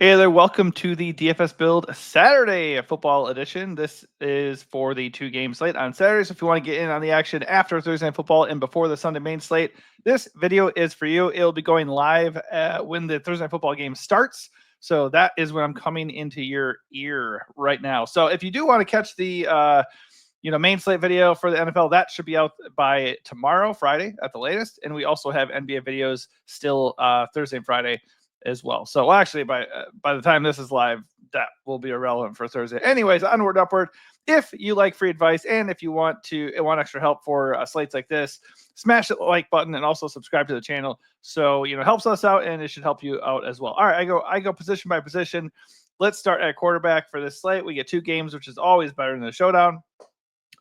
Hey there, welcome to the DFS Build Saturday football edition. This is for the 2-game slate on Saturday. So if you want to get in on the action after Thursday Night Football and before the Sunday main slate, this video is for you. It'll be going live when the Thursday Night Football game starts. So that is when I'm coming into your ear right now. So if you do want to catch the main slate video for the NFL, that should be out by tomorrow, Friday at the latest. And we also have NBA videos still Thursday and Friday as well. So actually, by the time this is live, that will be irrelevant for Thursday. Anyways, onward, upward. If you like free advice and if you want extra help for slates like this, smash the like button and also subscribe to the channel. So it helps us out and it should help you out as well. All right, I go position by position. Let's start at quarterback for this slate. We get 2 games, which is always better than the showdown.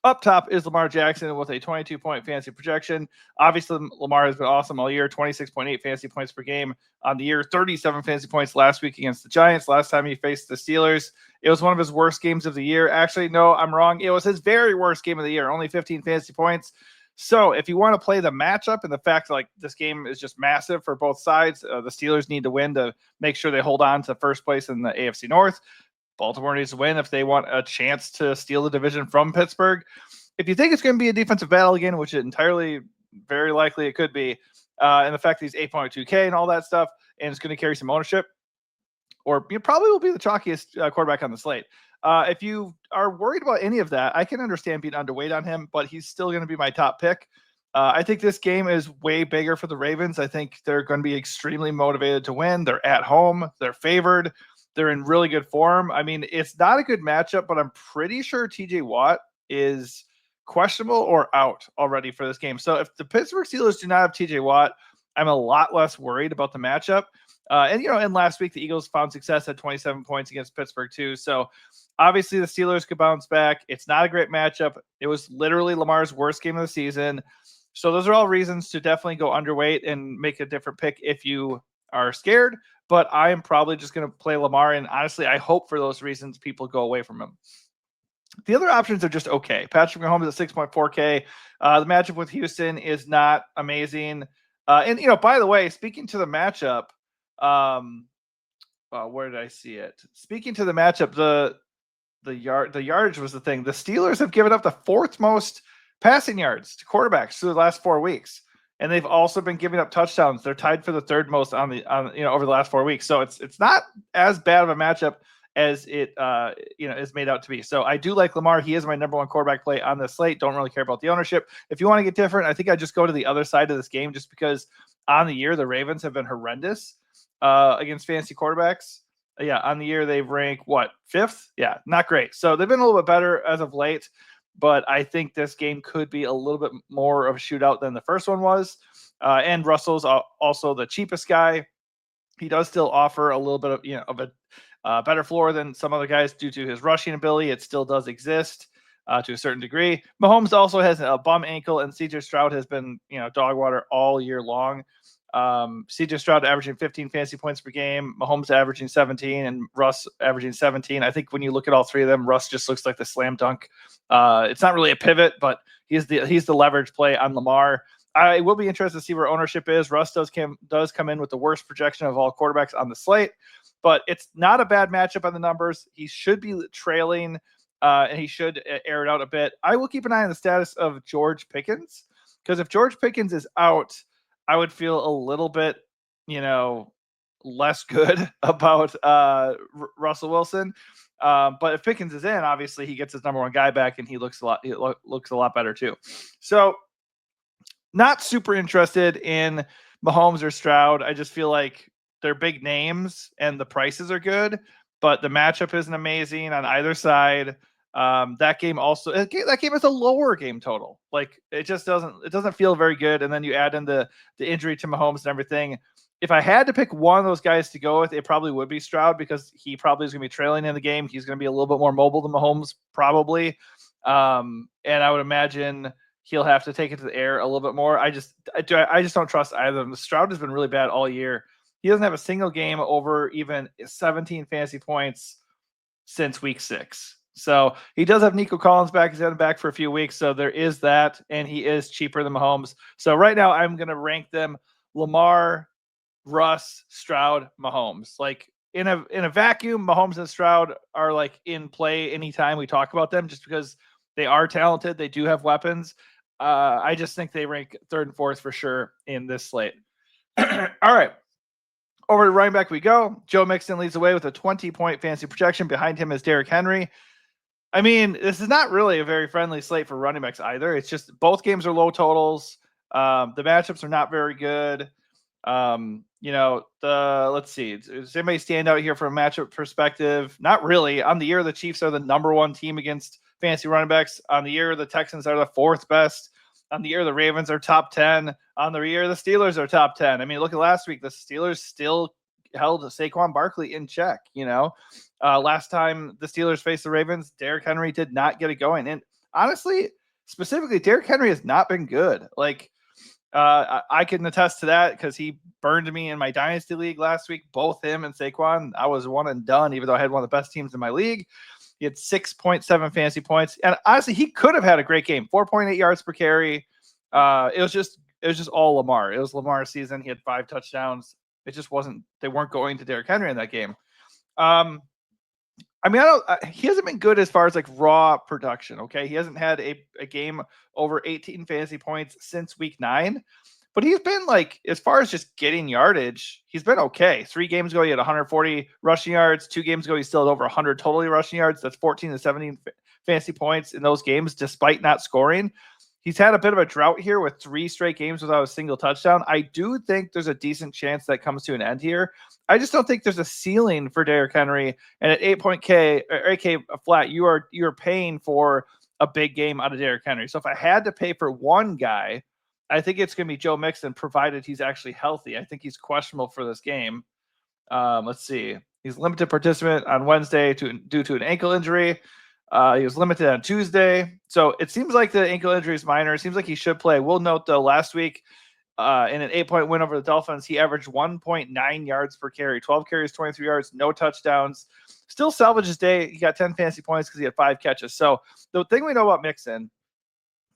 Up top is Lamar Jackson with a 22-point fantasy projection. Obviously, Lamar has been awesome all year, 26.8 fantasy points per game on the year, 37 fantasy points last week against the Giants. Last time he faced the Steelers, it was one of his worst games of the year. Actually, no, I'm wrong. It was his very worst game of the year, only 15 fantasy points. So if you want to play the matchup and the fact like this game is just massive for both sides, the Steelers need to win to make sure they hold on to first place in the AFC North. Baltimore needs to win if they want a chance to steal the division from Pittsburgh. If you think it's going to be a defensive battle again, which it entirely, very likely it could be, and the fact that he's 8.2K and all that stuff, and it's going to carry some ownership, or you probably will be the chalkiest quarterback on the slate. If you are worried about any of that, I can understand being underweight on him, but he's still going to be my top pick. I think this game is way bigger for the Ravens. I think they're going to be extremely motivated to win. They're at home. They're favored. They're in really good form. I mean, it's not a good matchup, but I'm pretty sure TJ Watt is questionable or out already for this game. So if the Pittsburgh Steelers do not have TJ Watt, I'm a lot less worried about the matchup. And last week, the Eagles found success at 27 points against Pittsburgh too. So obviously the Steelers could bounce back. It's not a great matchup. It was literally Lamar's worst game of the season. So those are all reasons to definitely go underweight and make a different pick if you are scared. But I am probably just going to play Lamar. And honestly, I hope for those reasons people go away from him. The other options are just okay. Patrick Mahomes at 6.4K. The matchup with Houston is not amazing. By the way, speaking to the matchup, where did I see it? Speaking to the matchup, the yardage was the thing. The Steelers have given up the 4th most passing yards to quarterbacks through the last 4 weeks. And they've also been giving up touchdowns. They're tied for the 3rd most over the last 4 weeks. So it's not as bad of a matchup as it is made out to be. So I do like Lamar. He is my number 1 quarterback play on the slate. Don't really care about the ownership. If you want to get different, I think I just go to the other side of this game just because on the year the Ravens have been horrendous against fantasy quarterbacks. Yeah, on the year they've ranked 5th? Yeah, not great. So they've been a little bit better as of late. But I think this game could be a little bit more of a shootout than the first one was. And Russell's also the cheapest guy. He does still offer a little bit of a better floor than some other guys due to his rushing ability. It still does exist to a certain degree. Mahomes also has a bum ankle, and CJ Stroud has been dog water all year long. CJ Stroud averaging 15 fantasy points per game, Mahomes averaging 17, and Russ averaging 17. I think when you look at all 3 of them, Russ just looks like the slam dunk. It's not really a pivot, but he's the leverage play on Lamar. I will be interested to see where ownership is. Russ does come in with the worst projection of all quarterbacks on the slate, but it's not a bad matchup on the numbers. He should be trailing, and he should air it out a bit. I will keep an eye on the status of George Pickens, because if George Pickens is out, I would feel a little bit, less good about Russell Wilson. But if Pickens is in, obviously he gets his number 1 guy back, and he looks a lot better too. So not super interested in Mahomes or Stroud. I just feel like they're big names and the prices are good, but the matchup isn't amazing on either side. That game is a lower game total. Like it doesn't feel very good. And then you add in the injury to Mahomes and everything. If I had to pick one of those guys to go with, it probably would be Stroud, because he probably is going to be trailing in the game. He's going to be a little bit more mobile than Mahomes probably. And I would imagine he'll have to take it to the air a little bit more. I just don't trust either of them. Stroud has been really bad all year. He doesn't have a single game over even 17 fantasy points since week 6. So he does have Nico Collins back. He's been back for a few weeks. So there is that. And he is cheaper than Mahomes. So right now I'm going to rank them Lamar, Russ, Stroud, Mahomes. Like in a vacuum, Mahomes and Stroud are like in play anytime we talk about them, just because they are talented. They do have weapons. I just think they rank third and fourth for sure in this slate. All right. Over to running back we go. Joe Mixon leads the way with a 20-point fantasy projection. Behind him is Derrick Henry. I mean, this is not really a very friendly slate for running backs either. It's just both games are low totals. The matchups are not very good. Let's see. Does anybody stand out here from a matchup perspective? Not really. On the year, the Chiefs are the number one team against fantasy running backs. On the year, the Texans are the fourth best. On the year, the Ravens are top 10. On the year, the Steelers are top 10. I mean, look at last week. The Steelers still held Saquon Barkley in check. Last time the Steelers faced the Ravens, Derrick Henry did not get it going. And honestly, specifically, Derrick Henry has not been good. I can attest to that because he burned me in my dynasty league last week. Both him and Saquon, I was one and done, even though I had one of the best teams in my league. He had 6.7 fantasy points, and honestly, he could have had a great game. 4.8 yards per carry. It was just all Lamar. It was Lamar's season. He had 5 touchdowns. It just wasn't. They weren't going to Derrick Henry in that game. He hasn't been good as far as like raw production. Okay. He hasn't had a game over 18 fantasy points since week 9, but he's been like, as far as just getting yardage, he's been okay. 3 games ago, he had 140 rushing yards. 2 games ago, he still had over 100 totally rushing yards. That's 14 to 17 fantasy points in those games, despite not scoring. He's had a bit of a drought here with 3 straight games without a single touchdown. I do think there's a decent chance that comes to an end here. I just don't think there's a ceiling for Derrick Henry. And at 8K flat, you're paying for a big game out of Derrick Henry. So if I had to pay for one guy, I think it's going to be Joe Mixon, provided he's actually healthy. I think he's questionable for this game. Let's see. He's limited participant on Wednesday due to an ankle injury. He was limited on Tuesday. So it seems like the ankle injury is minor. It seems like he should play. We'll note, though, last week in an 8-point win over the Dolphins, he averaged 1.9 yards per carry, 12 carries, 23 yards, no touchdowns. Still salvaged his day. He got 10 fantasy points because he had 5 catches. So the thing we know about Mixon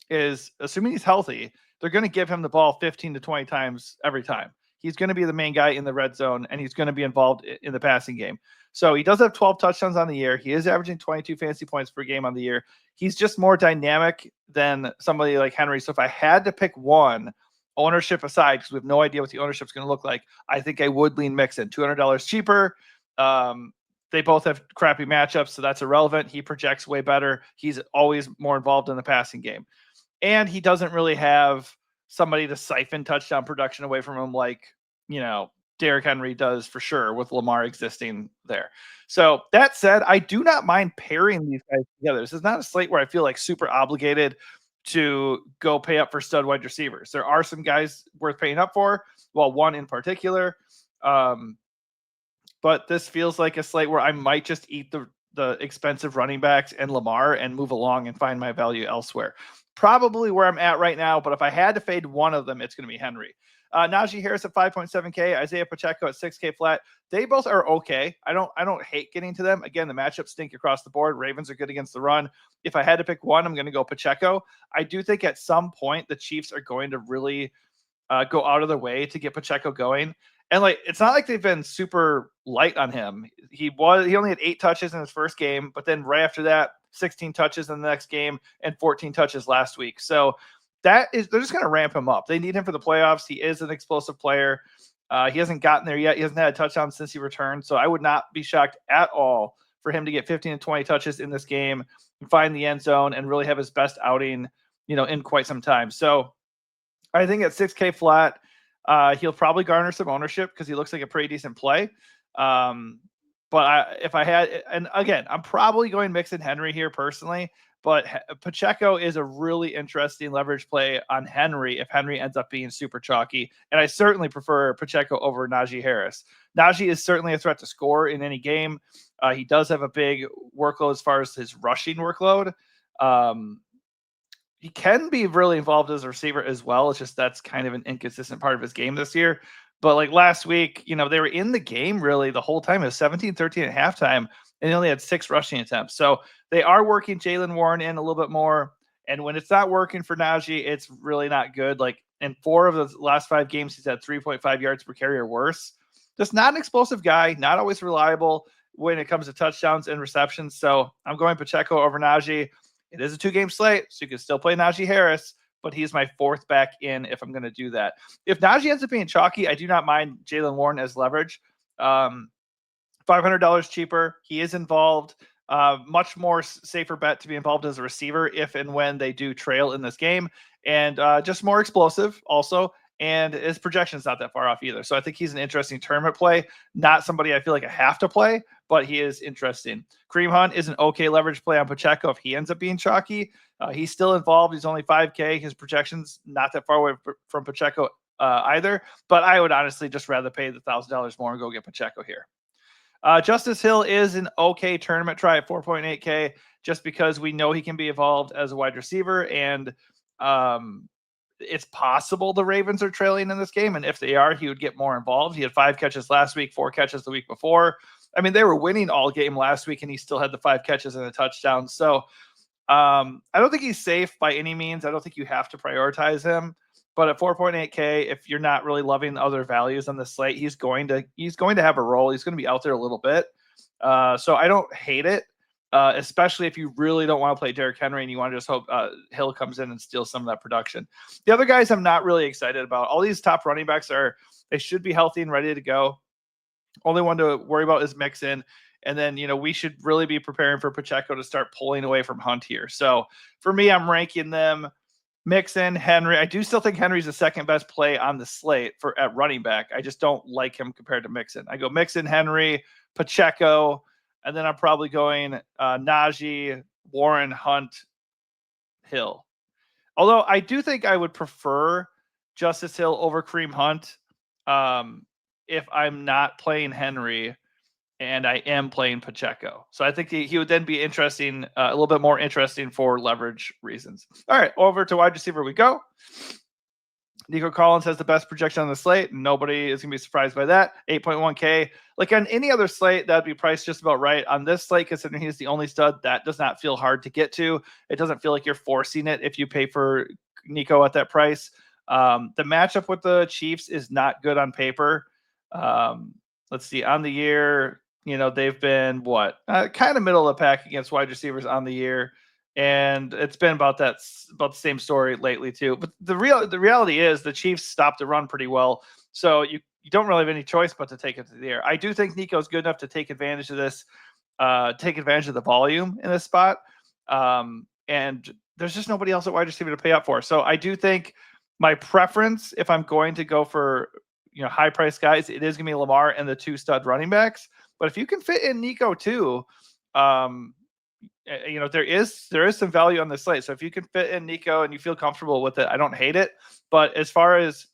is, assuming he's healthy, they're going to give him the ball 15 to 20 times every time. He's going to be the main guy in the red zone, and he's going to be involved in the passing game. So he does have 12 touchdowns on the year. He is averaging 22 fantasy points per game on the year. He's just more dynamic than somebody like Henry. So if I had to pick one, ownership aside, because we have no idea what the ownership is going to look like, I think I would lean Mixon. $200 cheaper. They both have crappy matchups, so that's irrelevant. He projects way better. He's always more involved in the passing game. And he doesn't really have somebody to siphon touchdown production away from him like, Derrick Henry does for sure with Lamar existing there. So that said, I do not mind pairing these guys together. This is not a slate where I feel like super obligated to go pay up for stud wide receivers. There are some guys worth paying up for, well, one in particular. But this feels like a slate where I might just eat the expensive running backs and Lamar and move along and find my value elsewhere. Probably where I'm at right now, but if I had to fade one of them, it's going to be Henry. Najee Harris at 5.7K, Isaiah Pacheco at 6K flat. They both are okay. I don't hate getting to them. Again, the matchups stink across the board. Ravens are good against the run. If I had to pick one, I'm going to go Pacheco. I do think at some point the Chiefs are going to really go out of their way to get Pacheco going. And it's not like they've been super light on him. He only had 8 touches in his first game, but then right after that, 16 touches in the next game and 14 touches last week. So they're just going to ramp him up. They need him for the playoffs. He is an explosive player. He hasn't gotten there yet. He hasn't had a touchdown since he returned. So I would not be shocked at all for him to get 15 to 20 touches in this game and find the end zone and really have his best outing, in quite some time. So I think at 6K flat, he'll probably garner some ownership because he looks like a pretty decent play. But if I had, and again, I'm probably going Mixon Henry here personally, but Pacheco is a really interesting leverage play on Henry if Henry ends up being super chalky. And I certainly prefer Pacheco over Najee Harris. Najee is certainly a threat to score in any game. He does have a big workload as far as his rushing workload. He can be really involved as a receiver as well. It's just that's kind of an inconsistent part of his game this year. But last week, they were in the game really the whole time. It was 17-13 at halftime, and they only had 6 rushing attempts. So they are working Jaylen Warren in a little bit more. And when it's not working for Najee, it's really not good. In 4 of the last 5 games, he's had 3.5 yards per carry or worse. just not an explosive guy, not always reliable when it comes to touchdowns and receptions. So I'm going Pacheco over Najee. It is a 2-game slate, so you can still play Najee Harris, but he's my 4th back in if I'm going to do that. If Najee ends up being chalky, I do not mind Jaylen Warren as leverage. $500 cheaper. He is involved. Much more safer bet to be involved as a receiver if and when they do trail in this game, and just more explosive also. And his projection is not that far off either. So I think he's an interesting tournament play. Not somebody I feel like I have to play, but he is interesting. Kareem Hunt is an okay leverage play on Pacheco if he ends up being chalky. He's still involved. He's only 5K. His projection's not that far away from Pacheco either. But I would honestly just rather pay the $1,000 more and go get Pacheco here. Justice Hill is an okay tournament try at 4.8K just because we know he can be involved as a wide receiver, and it's possible the Ravens are trailing in this game, and if they are, he would get more involved. He had 5 catches last week, 4 catches the week before. I mean, they were winning all game last week, and he still had the 5 catches and a touchdown. So I don't think he's safe by any means. I don't think you have to prioritize him. But at 4.8K, if you're not really loving other values on the slate, he's going to have a role. He's going to be out there a little bit. So I don't hate it, especially if you really don't want to play Derrick Henry and you want to just hope Hill comes in and steals some of that production. The other guys I'm not really excited about. All these top running backs they should be healthy and ready to go. Only one to worry about is Mixon. And then, we should really be preparing for Pacheco to start pulling away from Hunt here. So for me, I'm ranking them Mixon, Henry. I do still think Henry's the second best play on the slate at running back. I just don't like him compared to Mixon. I go Mixon, Henry, Pacheco, and then I'm probably going Najee, Warren, Hunt, Hill. Although I do think I would prefer Justice Hill over Kareem Hunt if I'm not playing Henry and I am playing Pacheco. So I think he would then be interesting, a little bit more interesting for leverage reasons. All right, over to wide receiver we go. Nico Collins has the best projection on the slate. Nobody is going to be surprised by that. 8.1K. Like on any other slate, that would be priced just about right. On this slate, considering he's the only stud, that does not feel hard to get to. It doesn't feel like you're forcing it if you pay for Nico at that price. The matchup with the Chiefs is not good on paper. Let's see. On the year, they've been kind of middle of the pack against wide receivers on the year. And it's been about the same story lately too. But the reality is the Chiefs stopped the run pretty well. So you don't really have any choice but to take it to the air. I do think Nico's good enough to take advantage of this, take advantage of the volume in this spot. And there's just nobody else at wide receiver to pay up for. So I do think my preference, if I'm going to go for high price guys, it is going to be Lamar and the 2 stud running backs. But if you can fit in Nico too, there is some value on the slate. So if you can fit in Nico and you feel comfortable with it, I don't hate it. But as far as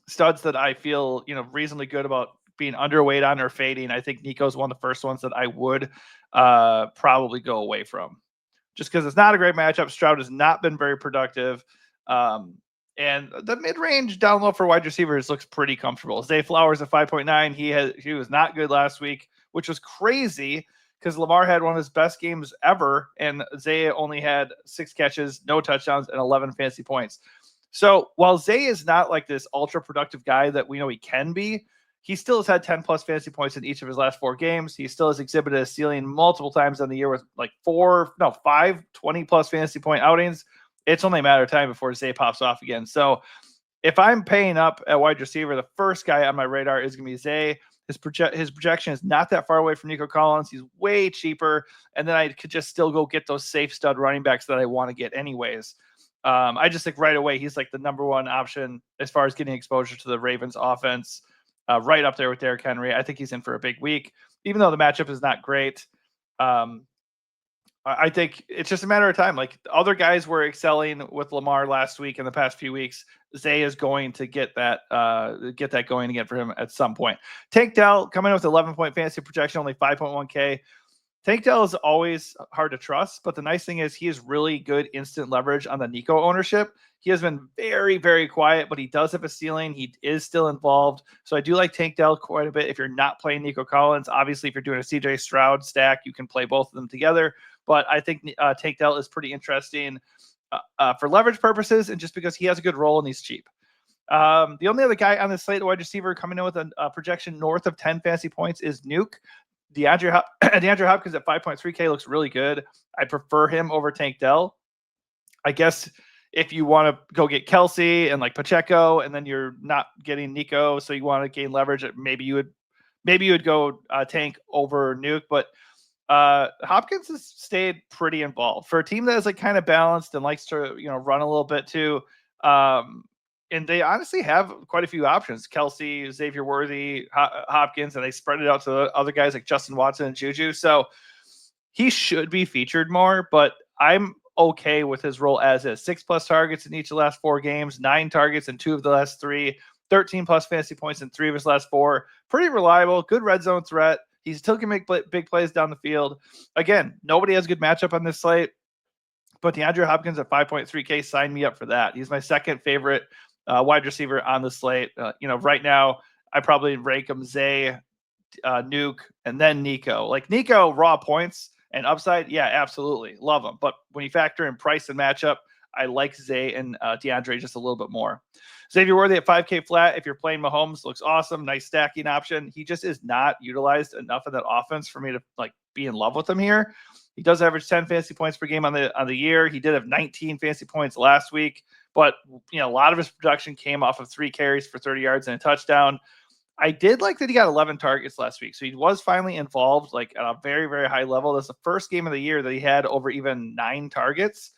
studs that I feel, reasonably good about being underweight on or fading, I think Nico's one of the first ones that I would probably go away from, just because it's not a great matchup. Stroud has not been very productive. And the mid-range down low for wide receivers looks pretty comfortable. Zay Flowers at 5.9. He was not good last week, which was crazy because Lamar had one of his best games ever, and Zay only had 6 catches, no touchdowns, and 11 fantasy points. So while Zay is not like this ultra-productive guy that we know he can be, he still has had 10-plus fantasy points in each of his last 4 games. He still has exhibited a ceiling multiple times on the year with 5 20-plus fantasy point outings. It's only a matter of time before Zay pops off again. So if I'm paying up at wide receiver, the first guy on my radar is going to be Zay. His projection is not that far away from Nico Collins. He's way cheaper. And then I could just still go get those safe stud running backs that I want to get anyways. I just think right away, he's like the number one option as far as getting exposure to the Ravens offense, right up there with Derrick Henry. I think he's in for a big week, even though the matchup is not great. I think it's just a matter of time. Like the other guys were excelling with Lamar last week and the past few weeks. Zay is going to get that going again for him at some point. Tank Dell coming in with 11-point fantasy projection, only 5.1K. Tank Dell is always hard to trust, but the nice thing is he has really good instant leverage on the Nico ownership. He has been very, very quiet, but he does have a ceiling. He is still involved. So I do like Tank Dell quite a bit if you're not playing Nico Collins. Obviously, if you're doing a CJ Stroud stack, you can play both of them together. But I think Tank Dell is pretty interesting for leverage purposes and just because he has a good role and he's cheap. The only other guy on the slate, wide receiver, coming in with a projection north of 10 fantasy points is Nuke. DeAndre Hopkins at 5.3K looks really good. I prefer him over Tank Dell. I guess if you want to go get Kelsey and like Pacheco, and then you're not getting Nico, so you want to gain leverage, maybe you would go Tank over Nuke. But Hopkins has stayed pretty involved for a team that is like kind of balanced and likes to run a little bit too. And they honestly have quite a few options: Kelsey, Xavier Worthy, Hopkins, and they spread it out to other guys like Justin Watson and Juju. So he should be featured more, but I'm okay with his role as is. 6+ targets in each of the last 4 games, 9 targets in 2 of the last 3, 13+ fantasy points in 3 of his last 4. Pretty reliable, good red zone threat. He still can make big plays down the field. Again, nobody has a good matchup on this slate, but DeAndre Hopkins at 5.3K, sign me up for that. He's my second favorite wide receiver on the slate. Right now, I probably rank him Zay, Nuke, and then Nico. Like Nico, raw points and upside, yeah, absolutely. Love him. But when you factor in price and matchup, I like Zay and DeAndre just a little bit more. Xavier Worthy at 5K flat. If you're playing Mahomes, looks awesome. Nice stacking option. He just is not utilized enough of that offense for me to like be in love with him here. He does average 10 fantasy points per game on the year. He did have 19 fantasy points last week, but a lot of his production came off of 3 carries for 30 yards and a touchdown. I did like that he got 11 targets last week. So he was finally involved like at a very, very high level. That's the first game of the year that he had over even 9 targets.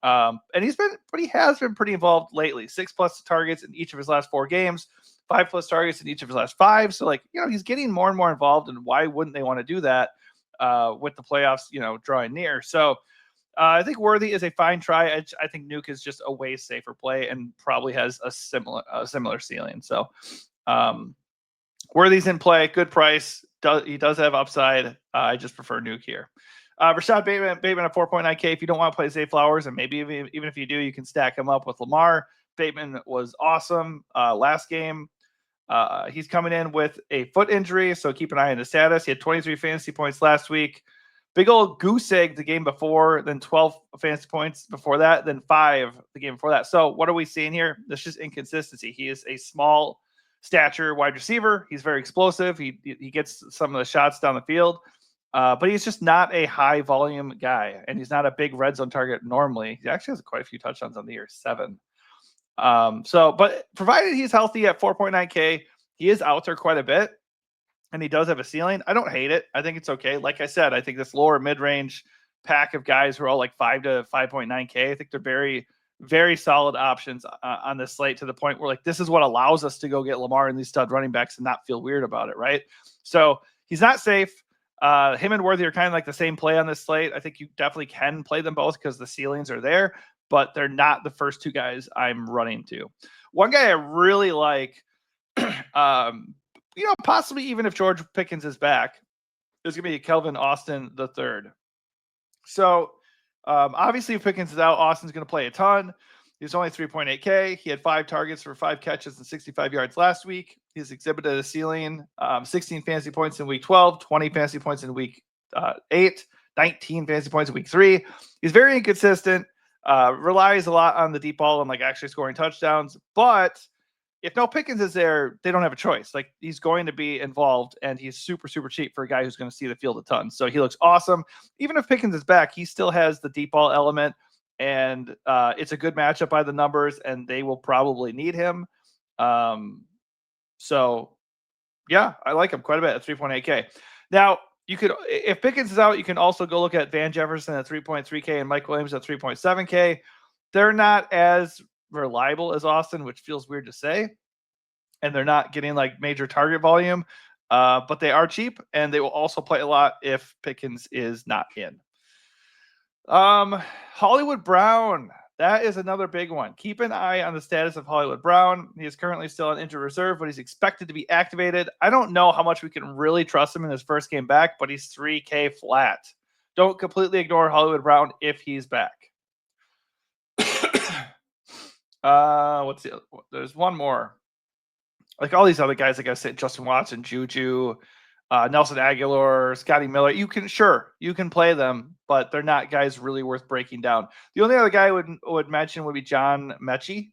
And he has been pretty involved lately. 6+ targets in each of his last 4 games, 5+ targets in each of his last 5. So he's getting more and more involved, and why wouldn't they want to do that with the playoffs, drawing near? So I think Worthy is a fine try. I think Nuke is just a way safer play and probably has a similar ceiling. So Worthy's in play, good price. He does have upside. I just prefer Nuke here. Rashad Bateman at 4.9K. If you don't want to play Zay Flowers, and maybe even if you do, you can stack him up with Lamar. Bateman was awesome last game. He's coming in with a foot injury, so keep an eye on his status. He had 23 fantasy points last week. Big old goose egg the game before, then 12 fantasy points before that, then 5 the game before that. So what are we seeing here? There's just inconsistency. He is a small stature wide receiver. He's very explosive. He gets some of the shots down the field. But he's just not a high volume guy, and he's not a big red zone target normally. He actually has quite a few touchdowns on the year, 7. But provided he's healthy at 4.9K, he is out there quite a bit, and he does have a ceiling. I don't hate it. I think it's okay. Like I said, I think this lower mid-range pack of guys who are all like 5 to 5.9K, I think they're very, very solid options on this slate, to the point where this is what allows us to go get Lamar and these stud running backs and not feel weird about it, right? So he's not safe. Him and Worthy are kind of like the same play on this slate. I think you definitely can play them both because the ceilings are there, but they're not the first 2 guys I'm running to. One guy I really like, possibly even if George Pickens is back, is going to be Kelvin Austin III. So obviously if Pickens is out, Austin's going to play a ton. He's only 3.8K. He had 5 targets for 5 catches and 65 yards last week. He's exhibited a ceiling, 16 fantasy points in week 12, 20 fantasy points in week 8, 19 fantasy points in week 3. He's very inconsistent, relies a lot on the deep ball and actually scoring touchdowns. But if no Pickens is there, they don't have a choice. He's going to be involved, and he's super, super cheap for a guy who's going to see the field a ton. So he looks awesome. Even if Pickens is back, he still has the deep ball element. And it's a good matchup by the numbers, and they will probably need him. So, yeah, I like him quite a bit at 3.8K. Now, you could, if Pickens is out, you can also go look at Van Jefferson at 3.3K and Mike Williams at 3.7K. They're not as reliable as Austin, which feels weird to say, and they're not getting major target volume, but they are cheap, and they will also play a lot if Pickens is not in. Hollywood Brown, that is another big one. Keep an eye on the status of Hollywood Brown. He is currently still on injured reserve, but he's expected to be activated. I don't know how much we can really trust him in his first game back, but he's 3K flat. Don't completely ignore Hollywood Brown if he's back. What's the other? There's one more. All these other guys, like I said, Justin Watson, Juju, Nelson Aguilar, Scotty Miller, you can play them, but they're not guys really worth breaking down. The only other guy I would mention would be John Mechie.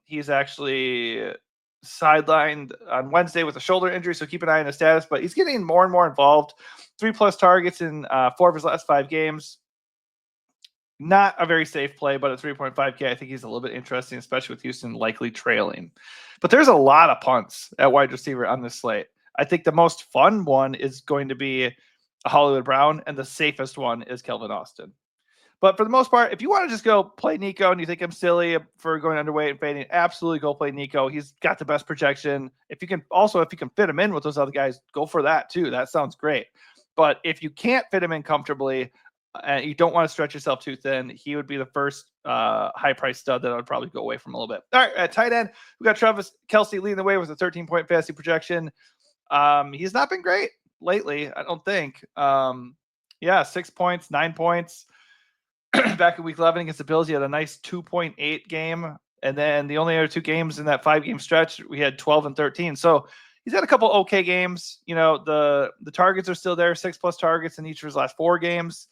He's actually sidelined on Wednesday with a shoulder injury, so keep an eye on his status. But he's getting more and more involved. 3+ targets in 4 of his last 5 games. Not a very safe play, but at 3.5K, I think he's a little bit interesting, especially with Houston likely trailing. But there's a lot of punts at wide receiver on this slate. I think the most fun one is going to be a Hollywood Brown, and the safest one is Kelvin Austin. But for the most part, if you want to just go play Nico and you think I'm silly for going underweight and fading, absolutely go play Nico. He's got the best projection. If you can fit him in with those other guys, go for that too. That sounds great. But if you can't fit him in comfortably and you don't want to stretch yourself too thin, he would be the first high price stud that I would probably go away from a little bit. All right, at tight end, we got Travis Kelce leading the way with a 13-point fantasy projection. He's not been great lately, I don't think. 6 points, 9 points. Back in week 11 against the Bills, he had a nice 2.8 game. And then the only other 2 games in that 5-game stretch, we had 12 and 13. So he's had a couple okay games. You know, the targets are still there, 6+ targets in each of his last 4 games.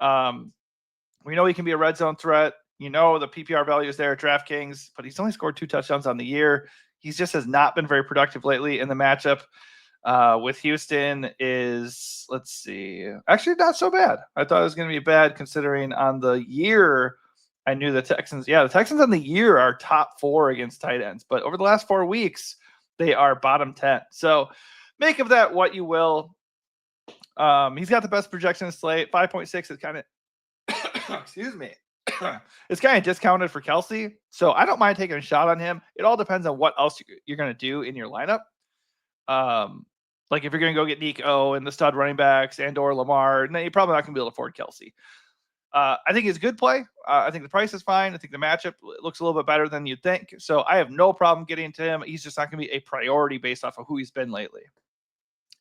We know he can be a red zone threat. You know, the PPR value is there at DraftKings, but he's only scored 2 touchdowns on the year. He just has not been very productive lately. In the matchup with Houston is, let's see, actually not so bad. I thought it was going to be bad considering on the year, I knew the Texans on the year are top 4 against tight ends, but over the last 4 weeks, they are bottom 10. So make of that what you will. He's got the best projection slate. 5.6 is kind of, excuse me. It's kind of discounted for Kelce. So I don't mind taking a shot on him. It all depends on what else you're going to do in your lineup. Like if you're going to go get Nico and the stud running backs and or Lamar, then you're probably not going to be able to afford Kelce. I think he's a good play. I think the price is fine. I think the matchup looks a little bit better than you'd think. So I have no problem getting to him. He's just not going to be a priority based off of who he's been lately.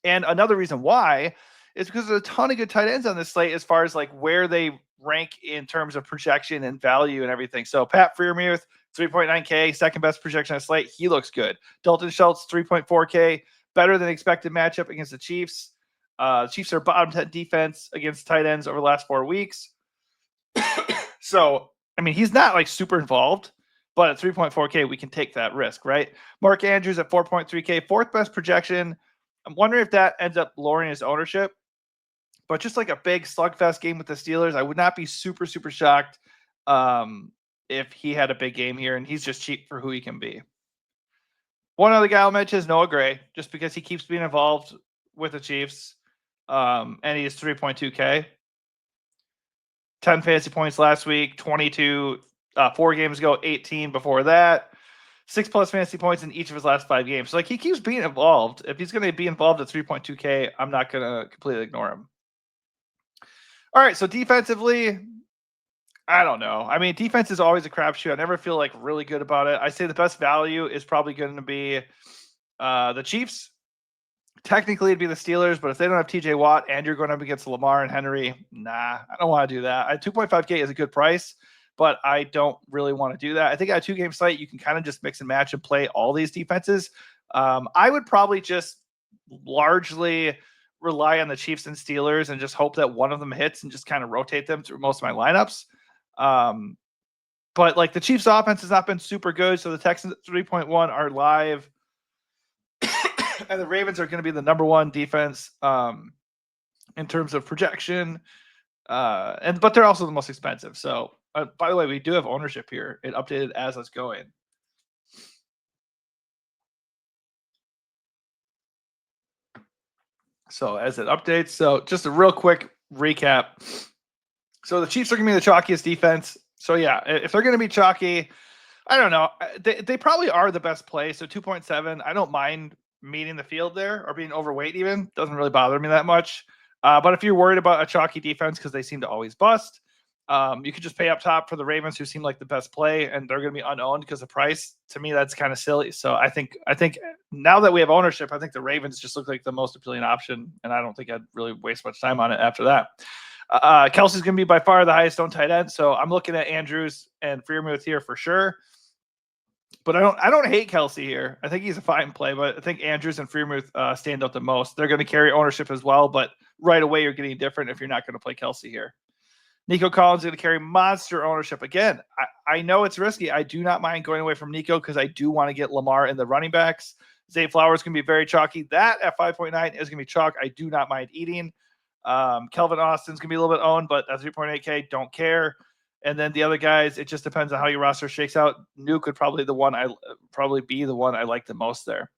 And another reason why is because there's a ton of good tight ends on this slate as far as like where they rank in terms of projection and value and everything. So Pat Freiermuth, 3.9K, second best projection on slate. He looks good. Dalton Schultz, 3.4K, better than expected matchup against the Chiefs. Chiefs are bottom 10 defense against tight ends over the last 4 weeks. So, I mean, he's not like super involved, but at 3.4K, we can take that risk, right? Mark Andrews at 4.3K, 4th best projection. I'm wondering if that ends up lowering his ownership. But just like a big slugfest game with the Steelers, I would not be super, super shocked if he had a big game here, and he's just cheap for who he can be. One other guy I'll mention is Noah Gray, just because he keeps being involved with the Chiefs, and he is 3.2K. 10 fantasy points last week, 22, 4 games ago, 18 before that. 6+ fantasy points in each of his last 5 games. So like he keeps being involved. If he's going to be involved at 3.2K, I'm not going to completely ignore him. All right, so defensively, I don't know. I mean, defense is always a crapshoot. I never feel like really good about it. I say the best value is probably going to be the Chiefs. Technically, it'd be the Steelers, but if they don't have TJ Watt and you're going up against Lamar and Henry, nah, I don't want to do that. 2.5K is a good price, but I don't really want to do that. I think at a 2-game slate, you can kind of just mix and match and play all these defenses. I would probably just largely rely on the Chiefs and Steelers and just hope that one of them hits and just kind of rotate them through most of my lineups. But like the Chiefs offense has not been super good. So the Texans at 3.1 are live. And the Ravens are going to be the number 1 defense in terms of projection. But they're also the most expensive. So by the way, we do have ownership here. It updated as it's going. So as it updates, so just a real quick recap. So the Chiefs are going to be the chalkiest defense. So yeah, if they're going to be chalky, I don't know. They probably are the best play. So 2.7, I don't mind meeting the field there or being overweight even. Doesn't really bother me that much. But if you're worried about a chalky defense because they seem to always bust, you could just pay up top for the Ravens, who seem like the best play, and they're going to be unowned because of price. To me, that's kind of silly. So I think now that we have ownership, I think the Ravens just look like the most appealing option, and I don't think I'd really waste much time on it after that. Kelce's going to be by far the highest owned tight end, so I'm looking at Andrews and Freiermuth here for sure. But I don't hate Kelce here. I think he's a fine play, but I think Andrews and Freiermuth stand out the most. They're going to carry ownership as well, but right away you're getting different if you're not going to play Kelce here. Nico Collins is going to carry monster ownership. Again, I know it's risky. I do not mind going away from Nico because I do want to get Lamar in the running backs. Zay Flowers is going to be very chalky. That at 5.9 is going to be chalk. I do not mind eating. Kelvin Austin's going to be a little bit owned, but at 3.8K, don't care. And then the other guys, it just depends on how your roster shakes out. Nuke would probably be the one I like the most there.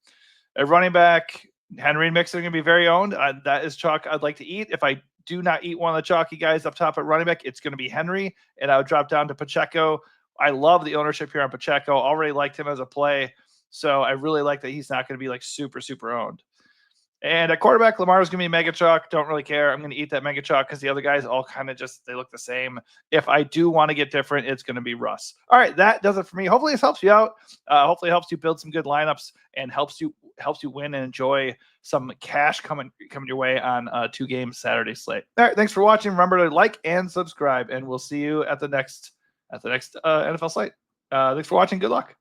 At running back, Henry and Mixon are going to be very owned. That is chalk I'd like to eat. If I do not eat one of the chalky guys up top at running back, it's going to be Henry, and I would drop down to Pacheco. I love the ownership here on Pacheco. Already liked him as a play, so I really like that he's not going to be like super, super owned. And at quarterback, Lamar is going to be mega chalk. Don't really care. I'm going to eat that mega chalk because the other guys all kind of just, they look the same. If I do want to get different, it's going to be Russ. All right, that does it for me. Hopefully this helps you out. Hopefully it helps you build some good lineups and helps you win and enjoy some cash coming your way on 2-game Saturday slate. All right, thanks for watching. Remember to like and subscribe, and we'll see you at the next NFL slate. Thanks for watching. Good luck.